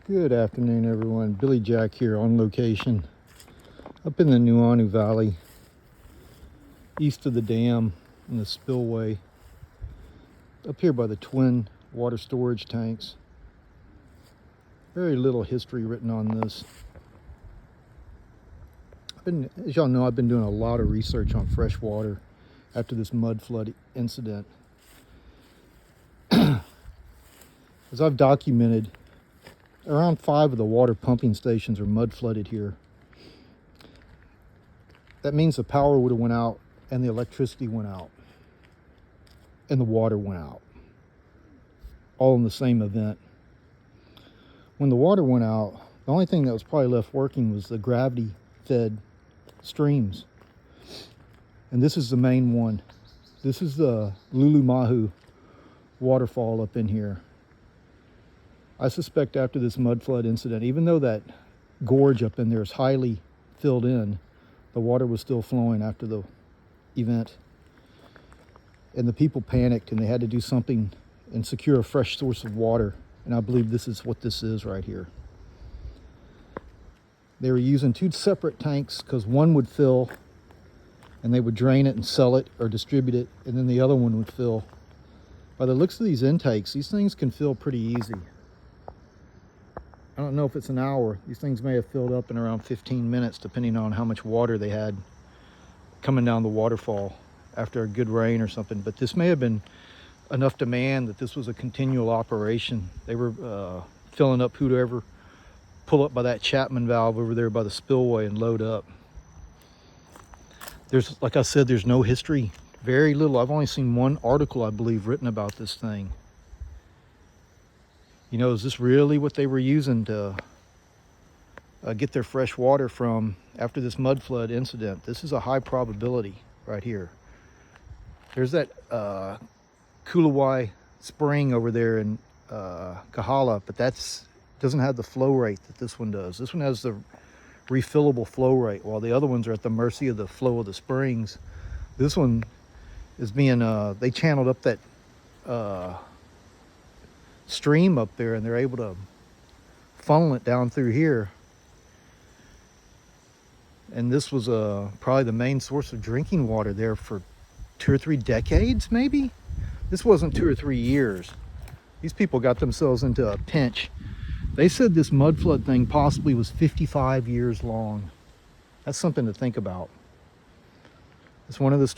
Good afternoon, everyone. Billyjack here on location up in the Nuanu Valley, east of the dam and the spillway, up here by the twin water storage tanks. Very little history written on this. As y'all know, I've been doing a lot of research on fresh water after this mud flood incident. As I've documented, around 5 of the water pumping stations are mud flooded here. That means the power would have went out and the electricity went out and the water went out, all in the same event. When the water went out, the only thing that was probably left working was the gravity fed streams. And this is the main one. This is the Lulumahu waterfall up in here. I suspect after this mud flood incident, even though that gorge up in there is highly filled in, the water was still flowing after the event. And the people panicked and they had to do something and secure a fresh source of water. And I believe this is what this is right here. They were using 2 separate tanks because one would fill and they would drain it and sell it or distribute it, and then the other one would fill. By the looks of these intakes, these things can fill pretty easy. I don't know if it's an hour. These things may have filled up in around 15 minutes, depending on how much water they had coming down the waterfall after a good rain or something. But this may have been enough demand that this was a continual operation. They were filling up whoever pull up by that Chapman valve over there by the spillway and load up. There's, like I said, there's no history, very little. I've only seen one article, I believe, written about this thing. You know, is this really what they were using to get their fresh water from after this mud flood incident? This is a high probability right here. There's that Kulawai spring over there in Kahala, but that's doesn't have the flow rate that this one does. This one has the refillable flow rate, while the other ones are at the mercy of the flow of the springs. This one is being, they channeled up that stream up there and they're able to funnel it down through here. And this was probably the main source of drinking water there for 2 or 3 decades, maybe? This wasn't 2 or 3 years. These people got themselves into a pinch. They said this mud flood thing possibly was 55 years long. That's something to think about. It's one of the